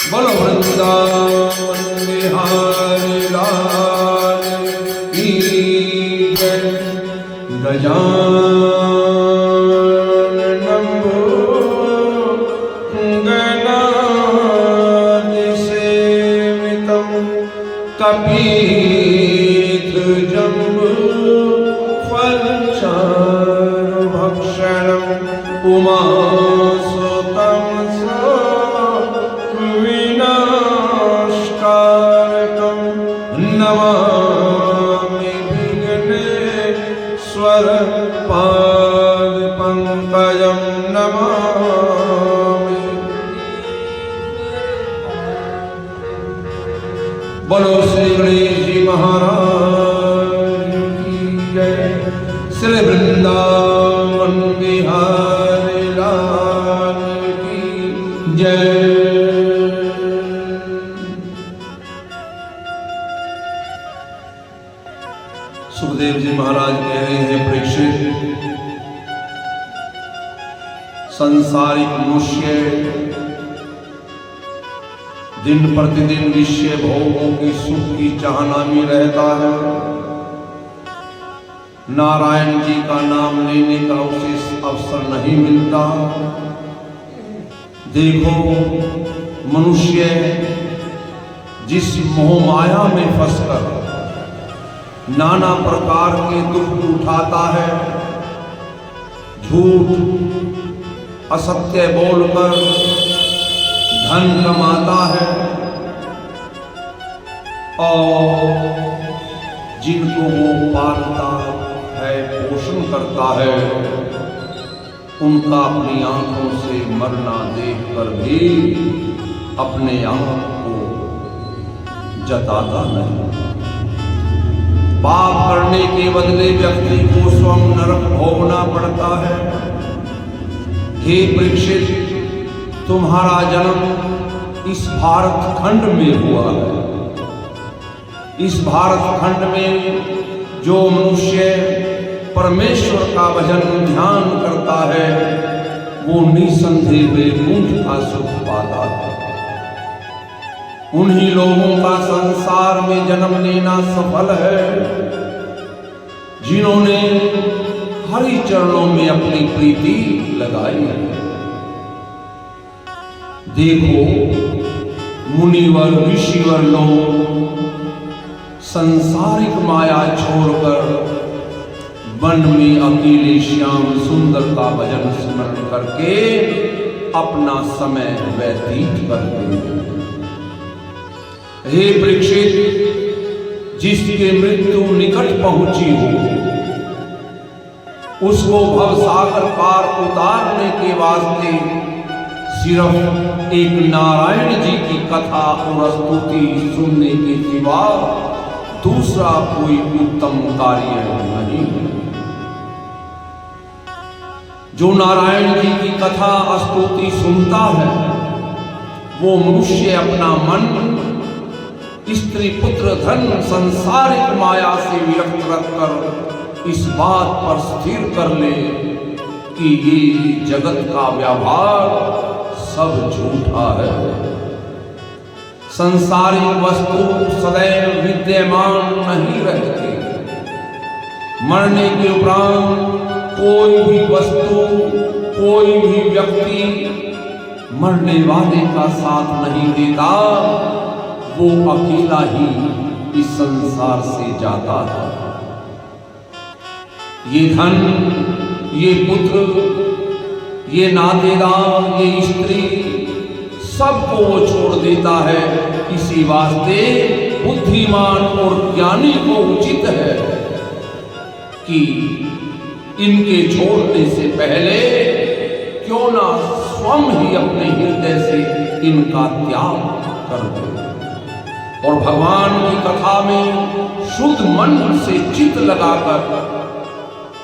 बोलो वृंदावन बिहारी लाल की जय। गजाननं गणाधिसेवितं कपिध्वजम्बुफलचारुभक्षणम् उमासुतं विनाशकारकं नमामि विघ्नेश्वर पादपङ्कजं नमामि। बोलो श्री गणेश जी महाराज की जय। श्री वृंदावन बिहारी लाल की जय। सुखदेव जी महाराज कह रहे हैं, परीक्षित, संसारिक मनुष्य दिन प्रतिदिन विषय भोगों की सुख की चाहना में रहता है। नारायण जी का नाम लेने का उसे अवसर नहीं मिलता। देखो, मनुष्य जिस मोह माया में फंसकर नाना प्रकार के दुख उठाता है, झूठ असत्य बोलकर धन कमाता है, और जिनको वो पालता है, पोषण करता है, उनका अपनी आंखों से मरना देखकर भी अपने आप को जताता नहीं। पाप करने के बदले व्यक्ति को स्वयं नरक भोगना पड़ता है। हे परीक्षित, तुम्हारा जन्म इस भारत खंड में हुआ है। इस भारत खंड में जो मनुष्य परमेश्वर का भजन ध्यान करता है, वो निसंदेह वैकुंठ का सुख पाता है। उन्हीं लोगों का संसार में जन्म लेना सफल है जिन्होंने हरि चरणों में अपनी प्रीति लगाई है। देखो, मुनिवर ऋषिवर लोग संसारिक माया छोड़कर वन में अकेले श्याम सुंदर का भजन स्मरण करके अपना समय व्यतीत करते हैं। हे परीक्षित, जिसकी मृत्यु निकट पहुंची हो, उसको भवसागर पार उतारने के वास्ते सिर्फ एक नारायण जी की कथा और स्तुति सुनने के सिवा दूसरा कोई उत्तम कार्य नहीं है। जो नारायण जी की कथा स्तुति सुनता है, वो मनुष्य अपना मन स्त्री पुत्र धन संसारिक माया से विरक्त रखकर इस बात पर स्थिर कर ले कि ये जगत का व्यवहार सब झूठा है। संसारिक वस्तु सदैव विद्यमान नहीं रहती। मरने के उपरांत कोई भी वस्तु, कोई भी व्यक्ति मरने वाले का साथ नहीं देता, वो अकेला ही इस संसार से जाता है। ये धन, ये पुत्र, ये नातेदार, ये स्त्री, सबको वो छोड़ देता है। इसी वास्ते बुद्धिमान और ज्ञानी को उचित है कि इनके छोड़ने से पहले क्यों ना स्वयं ही अपने हृदय से इनका त्याग कर दे और भगवान की कथा में शुद्ध मन से चित्त लगाकर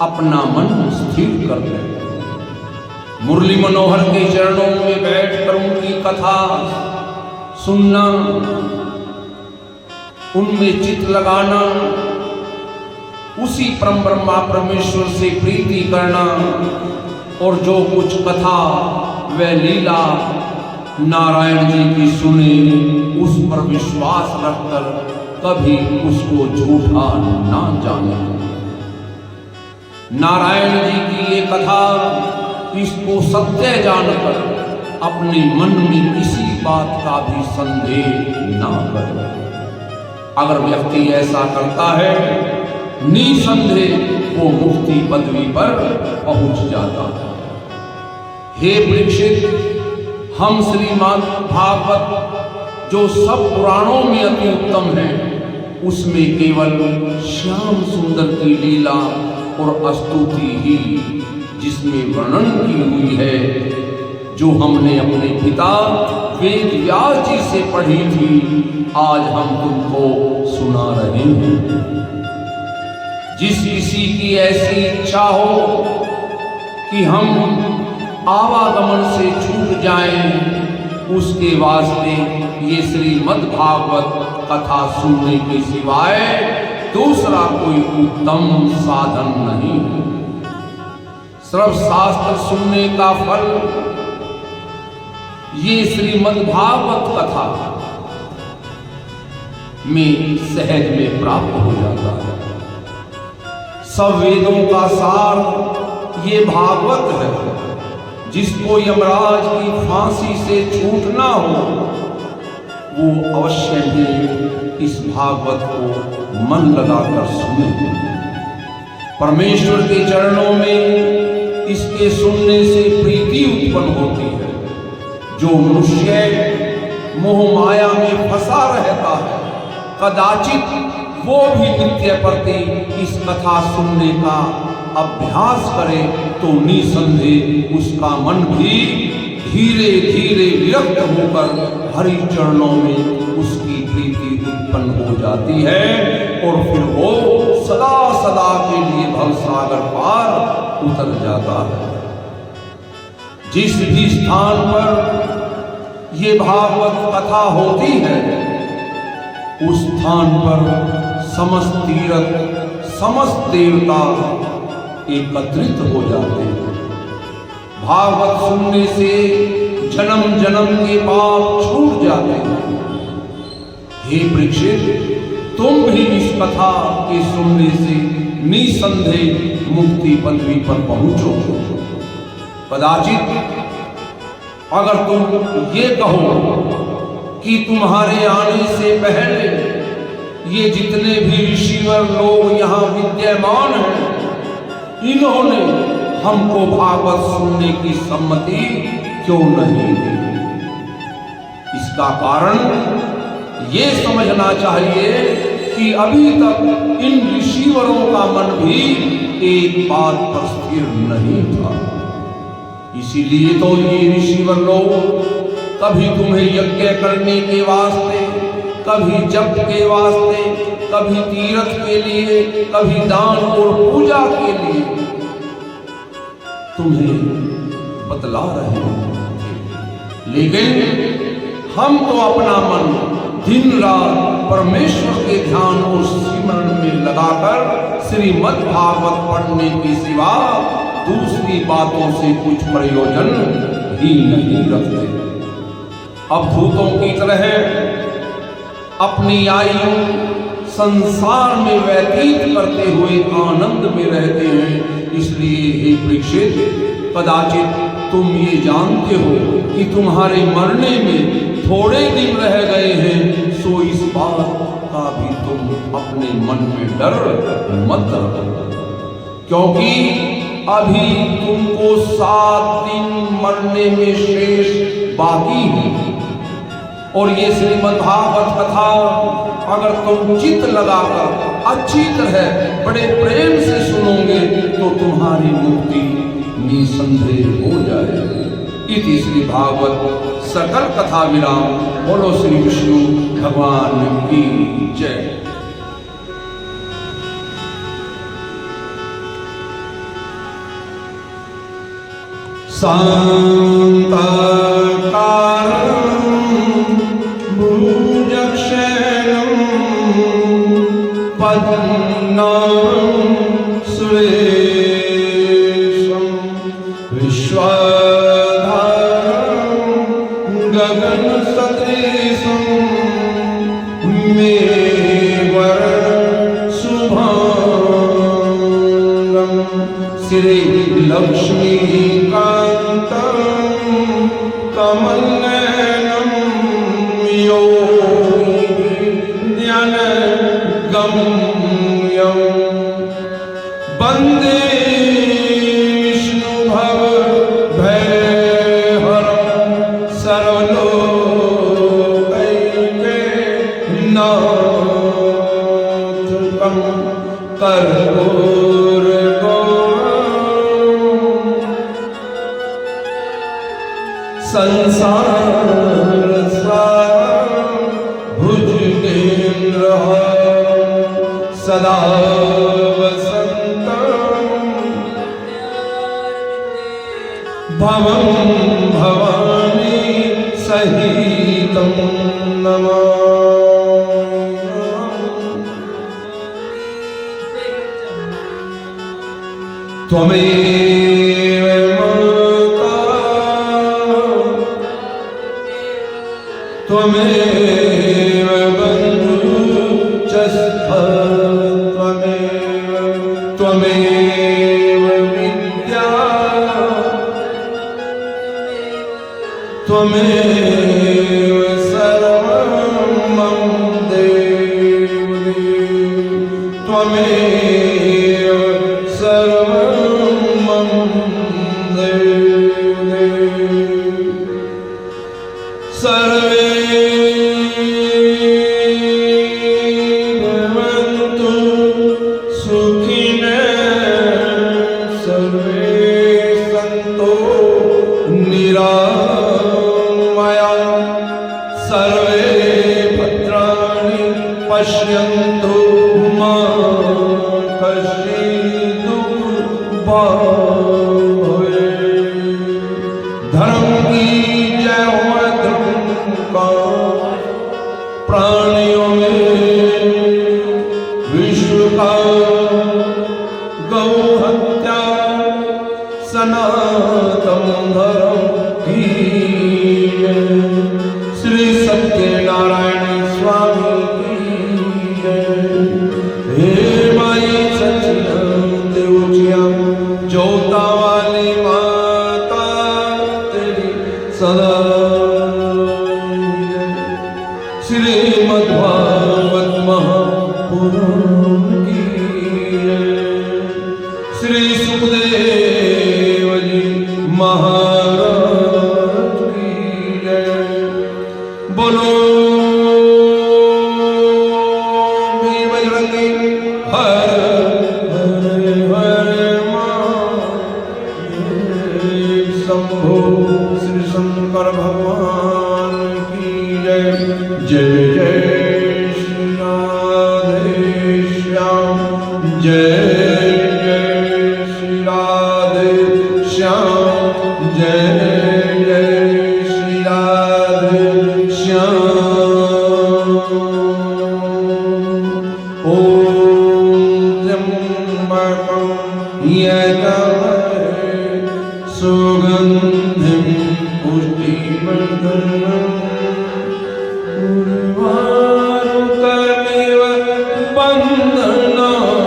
अपना मन स्थिर कर ले। मुरली मनोहर के चरणों में बैठकर उनकी कथा सुनना, उनमें चित्त लगाना, उसी परम ब्रह्मा परमेश्वर से प्रीति करना, और जो कुछ कथा व लीला नारायण जी की सुने, उस पर विश्वास रखकर कभी उसको झूठा ना जाने। नारायण जी की ये कथा, इसको सत्य जानकर अपने मन में किसी बात का भी संदेह ना करे। अगर व्यक्ति ऐसा करता है, निसंदेह वो मुक्ति पदवी पर पहुंच जाता है। हे परीक्षित, हम श्रीमद् भागवत जो सब पुराणों में अति उत्तम है, उसमें केवल श्याम सुंदर की लीला और स्तुति ही जिसमें वर्णन की हुई है, जो हमने अपने पिता वेद व्यास जी से पढ़ी थी, आज हम तुमको सुना रहे हैं। जिस किसी की ऐसी इच्छा हो कि हम आवागमन से छूट जाएं, उसके वास्ते ये श्रीमद् भागवत कथा सुनने के सिवाय दूसरा कोई उत्तम साधन नहीं है। सर्व शास्त्र सुनने का फल ये श्रीमद् भागवत कथा में सहज में प्राप्त हो जाता है। सब वेदों का सार ये भागवत है। जिसको यमराज की फांसी से छूटना हो, वो अवश्य ही इस भागवत को मन लगाकर सुने। परमेश्वर के चरणों में इसके सुनने से प्रीति उत्पन्न होती है। जो मनुष्य मोह माया में फंसा रहता है, कदाचित वो भी नित्य प्रति इस कथा सुनने का अभ्यास करे तो निसंदेह उसका मन भी धीरे धीरे विरक्त होकर हरि चरणों में उसकी प्रीति उत्पन्न हो जाती है और फिर वो सदा सदा के लिए भवसागर पार उतर जाता है। जिस भी स्थान पर ये भागवत कथा होती है, उस स्थान पर समस्त तीर्थ, समस्त देवता एकत्रित हो जाते हैं। भागवत सुनने से जन्म जन्म के पाप छूट जाते हैं। हे परीक्षित, तुम भी इस कथा के सुनने से निसंदेह मुक्ति पदवी पर पहुंचो। कदाचित अगर तुम ये कहो कि तुम्हारे आने से पहले ये जितने भी ऋषिवर लोग यहाँ विद्यमान हैं, इन्होंने हमको भागवत सुनने की सम्मति क्यों नहीं दी? इसका कारण ये समझना चाहिए कि अभी तक इन ऋषिवरों का मन भी एक बात पर स्थिर नहीं था। इसीलिए तो ये ऋषिवर लोग कभी तुम्हें यज्ञ करने के वास्ते, कभी जप के वास्ते, कभी तीर्थ के लिए, कभी दान और पूजा के लिए तुम्हें बतला रहे हैं। लेकिन हम तो अपना मन दिन रात परमेश्वर के ध्यान और स्मरण में लगाकर श्रीमद् भागवत पढ़ने के सिवा दूसरी बातों से कुछ प्रयोजन ही नहीं रखते। अब भूतों की तरह अपनी आयु संसार में व्यतीत करते हुए आनंद में रहते हैं। इसलिए हे परीक्षित, कदाचित तुम ये जानते हो कि तुम्हारे मरने में थोड़े दिन रह गए हैं, सो इस बात का भी तुम अपने मन में डर मत रखो, क्योंकि अभी तुमको 7 दिन मरने में शेष बाकी है। और ये श्रीमद् भागवत कथा अगर तुम चित्त लगाकर अच्छी तरह बड़े प्रेम से सुनोगे तो तुम्हारी मुक्ति निसंदेह हो जाएगी। इति श्री भागवत सकल कथा विराम। बोलो श्री विष्णु भगवान की जय। शांताकारं भुजगशयनं पद्मनाभं सुरेशं विश्वाधारं सदृशं मे वरण शुभांगं श्री लक्ष्मीकान्तं कमलनयनं योगिविद्यानगम्यं वन्दे कर्पूर संसार सारं भुजगेन्द्र सदा वसन्तं भवं भवानी सहितं नमामि। त्वमेव माता त्वमेव बन्धुश्च सखा त्वमेव विद्या त्वमेव सर्वं मम देवि त्वमेव सर्वं सर्वे भवन्तु सुखिनः सर्वे सन्तु निरामयाः सर्वे भद्राणि पश्यन्तु मा कश्चित् दुःखभाग् धर्म की जय हो, धर्म का प्राणियों में विश्व का गौ हत्या सनातन धर्म की श्री सत्यनारायण स्वामी की हे माई सचिन देवचिया जोता वाली माता सदा श्रीमद्भागवत महापुराण की श्री सुखदेव जी महाराज की बोलो बजरंगी हर हर हर महादेव शंभो श्री शंकर भगवान की जय। जय जय श्री राधे श्याम जय जय श्री राधे श्याम जय जय श्री राधे श्याम। ओम त्र्यंबकं यजामहे सुगंधिं पुष्टिवर्धनम् उर्वारुकमिव बन्धनात्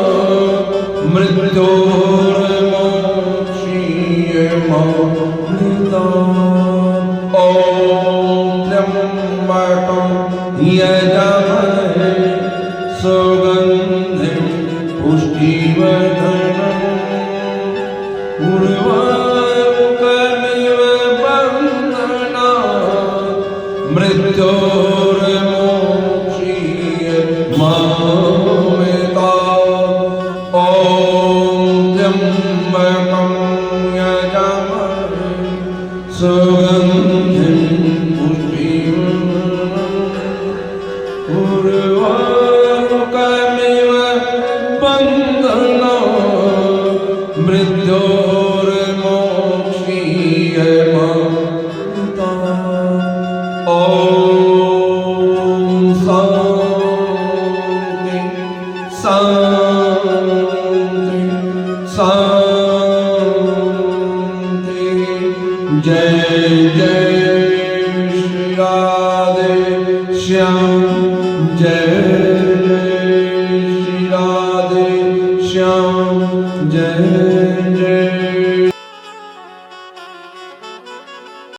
मृत्योर्मोक्षीयमामृतात्। ॐ त्र्यंबकं यजामहे सुगन्धिं पुष्टिवर्धनम् उर्वारुकमिव बन्धनात् मृत्योर्मोक्षीयमामृतात्। ॐ त्र्यंबकं यजामहे सुगन्धिं पुष्टिवर्धनम् उर्वारुकमिव बन्धनात् मृत्योर्मोक्षीयमामृतात्। ॐ शान्ति शान्ति शान्ति। जय जय श्री राम। राधे श्याम जय जय श्री राधे